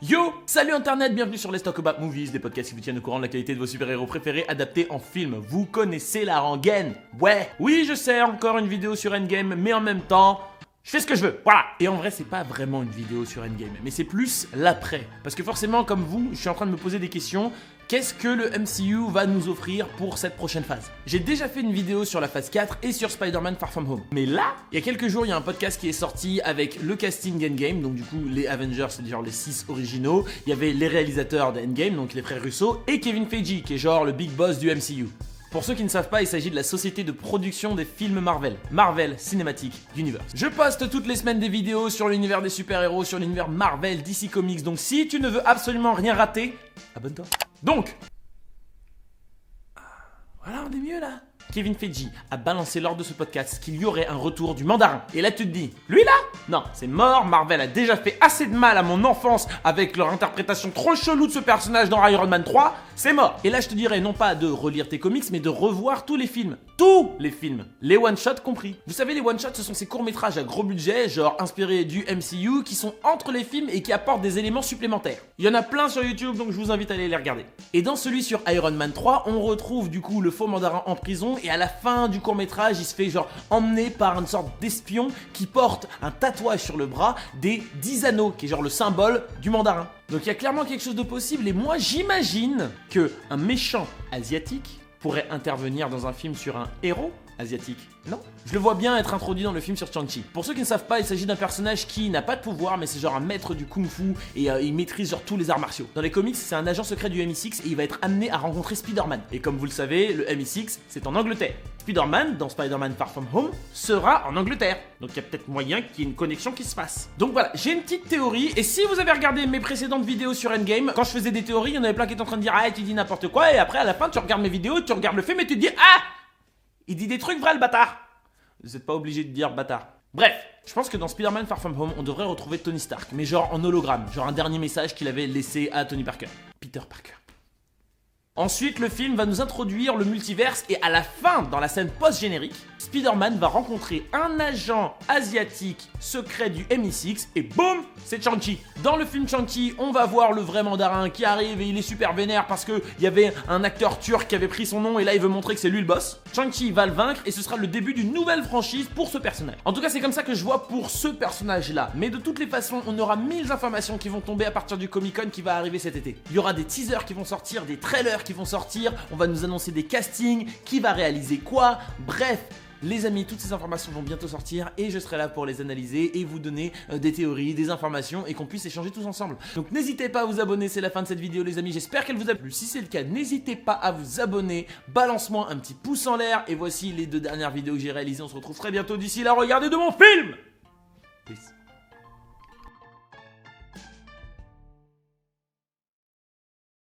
Yo, salut internet, bienvenue sur Let's Talk About Movies, des podcasts qui vous tiennent au courant de la qualité de vos super-héros préférés adaptés en film. Vous connaissez la rengaine? Ouais, oui je sais, encore une vidéo sur Endgame, mais en même temps, je fais ce que je veux, voilà. Et en vrai c'est pas vraiment une vidéo sur Endgame, mais c'est plus l'après. Parce que forcément comme vous, je suis en train de me poser des questions. Qu'est-ce que le MCU va nous offrir pour cette prochaine phase? J'ai déjà fait une vidéo sur la phase 4 et sur Spider-Man Far From Home. Mais là, il y a quelques jours, il y a un podcast qui est sorti avec le casting Endgame, donc du coup les Avengers, c'est genre les 6 originaux. Il y avait les réalisateurs d'Endgame, donc les frères Russo, et Kevin Feige, qui est genre le big boss du MCU. Pour ceux qui ne savent pas, il s'agit de la société de production des films Marvel, Marvel Cinematic Universe. Je poste toutes les semaines des vidéos sur l'univers des super-héros, sur l'univers Marvel, DC Comics, donc si tu ne veux absolument rien rater, abonne-toi. Donc, voilà, on est mieux là. Kevin Feige a balancé lors de ce podcast qu'il y aurait un retour du mandarin. Et là tu te dis, lui là? Non, c'est mort, Marvel a déjà fait assez de mal à mon enfance avec leur interprétation trop chelou de ce personnage dans Iron Man 3, c'est mort. Et là je te dirais non pas de relire tes comics, mais de revoir tous les films. Tous les films, les one-shots compris. Vous savez, les one-shots, ce sont ces courts-métrages à gros budget, genre inspirés du MCU, qui sont entre les films et qui apportent des éléments supplémentaires. Il y en a plein sur YouTube, donc je vous invite à aller les regarder. Et dans celui sur Iron Man 3, on retrouve du coup le faux mandarin en prison, et à la fin du court-métrage, il se fait genre emmener par une sorte d'espion qui porte un tatouage sur le bras des 10 anneaux, qui est genre le symbole du mandarin. Donc il y a clairement quelque chose de possible, et moi j'imagine que un méchant asiatique pourrait intervenir dans un film sur un héros asiatique. Non? Je le vois bien être introduit dans le film sur Shang-Chi. Pour ceux qui ne savent pas, il s'agit d'un personnage qui n'a pas de pouvoir, mais c'est genre un maître du kung-fu et il maîtrise genre tous les arts martiaux. Dans les comics, c'est un agent secret du MI6 et il va être amené à rencontrer Spider-Man. Et comme vous le savez, le MI6, c'est en Angleterre. Spider-Man, dans Spider-Man Far From Home, sera en Angleterre. Donc il y a peut-être moyen qu'il y ait une connexion qui se fasse. Donc voilà, j'ai une petite théorie, et si vous avez regardé mes précédentes vidéos sur Endgame, quand je faisais des théories, il y en avait plein qui étaient en train de dire « Ah, tu dis n'importe quoi », et après à la fin, tu regardes mes vidéos, tu regardes le film et tu te dis « Ah, il dit des trucs vrais le bâtard !» Vous n'êtes pas obligé de dire bâtard. Bref, je pense que dans Spider-Man Far From Home, on devrait retrouver Tony Stark, mais genre en hologramme, genre un dernier message qu'il avait laissé à Tony Parker. Peter Parker. Ensuite, le film va nous introduire le multiverse et à la fin, dans la scène post-générique, Spider-Man va rencontrer un agent asiatique secret du MI6 et boum, c'est Shang-Chi. Dans le film Shang-Chi, on va voir le vrai mandarin qui arrive et il est super vénère parce qu'il y avait un acteur turc qui avait pris son nom et là il veut montrer que c'est lui le boss. Shang-Chi va le vaincre et ce sera le début d'une nouvelle franchise pour ce personnage. En tout cas, c'est comme ça que je vois pour ce personnage-là. Mais de toutes les façons, on aura 1000 informations qui vont tomber à partir du Comic-Con qui va arriver cet été. Il y aura des teasers qui vont sortir, des trailers qui vont sortir, on va nous annoncer des castings, qui va réaliser quoi, bref. Les amis, toutes ces informations vont bientôt sortir et je serai là pour les analyser et vous donner des théories, des informations et qu'on puisse échanger tous ensemble. Donc n'hésitez pas à vous abonner, c'est la fin de cette vidéo les amis, j'espère qu'elle vous a plu. Si c'est le cas, n'hésitez pas à vous abonner, balance-moi un petit pouce en l'air et voici les 2 dernières vidéos que j'ai réalisées. On se retrouve très bientôt, d'ici là, regardez de mon film. Peace.